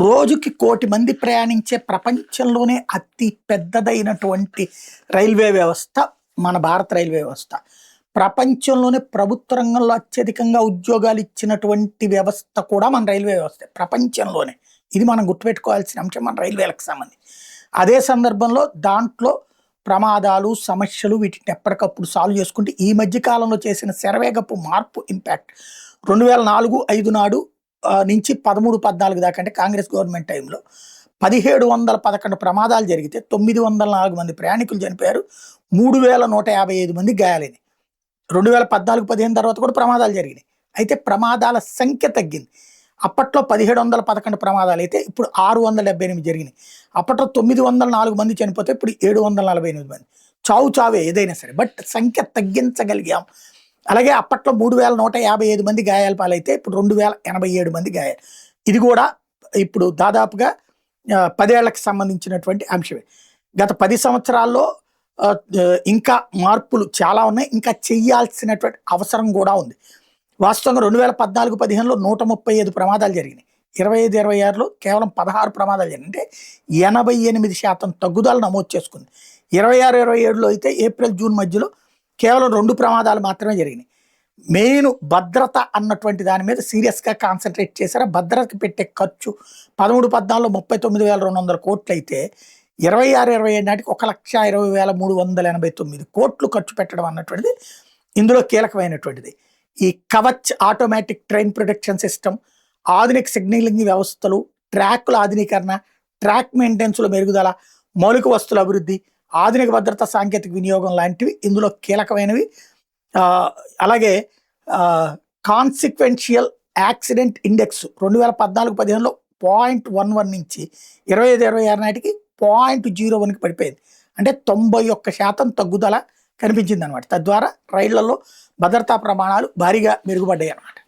రోజుకి 1,00,00,000 మంది ప్రయాణించే ప్రపంచంలోనే అతి పెద్దదైనటువంటి రైల్వే వ్యవస్థ మన భారత రైల్వే వ్యవస్థ. ప్రపంచంలోనే ప్రభుత్వ రంగంలో అత్యధికంగా ఉద్యోగాలు ఇచ్చినటువంటి వ్యవస్థ కూడా మన రైల్వే వ్యవస్థే ప్రపంచంలోనే. ఇది మనం గుర్తుపెట్టుకోవాల్సిన అంశం మన రైల్వేలకు సంబంధించి. అదే సందర్భంలో దాంట్లో ప్రమాదాలు, సమస్యలు వీటిని ఎప్పటికప్పుడు సాల్వ్ చేసుకుంటే ఈ మధ్య కాలంలో చేసిన శరవేగపు మార్పు ఇంపాక్ట్ 2004-05 నాడు నుంచి 13-14 దాకా అంటే కాంగ్రెస్ గవర్నమెంట్ టైంలో 1711 ప్రమాదాలు జరిగితే 904 మంది ప్రయాణికులు చనిపోయారు. 3155 మంది గాయాలైనవి. 2014-15 తర్వాత కూడా ప్రమాదాలు జరిగినాయి. అయితే ప్రమాదాల సంఖ్య తగ్గింది. అప్పట్లో 1711 ప్రమాదాలు అయితే ఇప్పుడు 678 జరిగినాయి. అప్పట్లో 904 మంది చనిపోతే ఇప్పుడు 748 మంది. చావే ఏదైనా సరే, బట్ సంఖ్య తగ్గించగలిగాం. అలాగే అప్పట్లో 3155 మంది గాయాల పాలైతే ఇప్పుడు 2087 మంది గాయాలు. ఇది కూడా ఇప్పుడు దాదాపుగా 10 ఏళ్లకు సంబంధించినటువంటి అంశమే. గత 10 సంవత్సరాల్లో ఇంకా మార్పులు చాలా ఉన్నాయి. ఇంకా చెయ్యాల్సినటువంటి అవసరం కూడా ఉంది. వాస్తవంగా 2014-15లో 135 ప్రమాదాలు జరిగినాయి. 25-26లో కేవలం 16 ప్రమాదాలు జరిగినాయి. అంటే 88% తగ్గుదల నమోదు చేసుకుంది. 26-27లో అయితే ఏప్రిల్-జూన్ మధ్యలో కేవలం 2 ప్రమాదాలు మాత్రమే జరిగినాయి. మెయిన్ భద్రత అన్నటువంటి దాని మీద సీరియస్గా కాన్సన్ట్రేట్ చేశారు. భద్రతకి పెట్టే ఖర్చు 13-14లో 39,200 కోట్లు అయితే 26-27 నాటికి 1,20,389 కోట్లు ఖర్చు పెట్టడం అన్నటువంటిది ఇందులో కీలకమైనటువంటిది. ఈ Kavach automatic train protection system, ఆధునిక సిగ్నలింగ్ వ్యవస్థలు, ట్రాక్ల ఆధునీకరణ, ట్రాక్ మెయింటెనెన్స్లో మెరుగుదల, మౌలిక వస్తువుల అభివృద్ధి, ఆధునిక భద్రతా సాంకేతిక వినియోగం లాంటివి ఇందులో కీలకమైనవి. అలాగే కాన్సిక్వెన్షియల్ యాక్సిడెంట్ ఇండెక్స్ 2014-15లో 0.11 నుంచి 25-26 నాటికి 0.01కి పడిపోయింది. అంటే 91% తగ్గుదల కనిపించింది అనమాట. తద్వారా రైళ్లలో భద్రతా ప్రమాణాలు భారీగా మెరుగుపడ్డాయి అన్నమాట.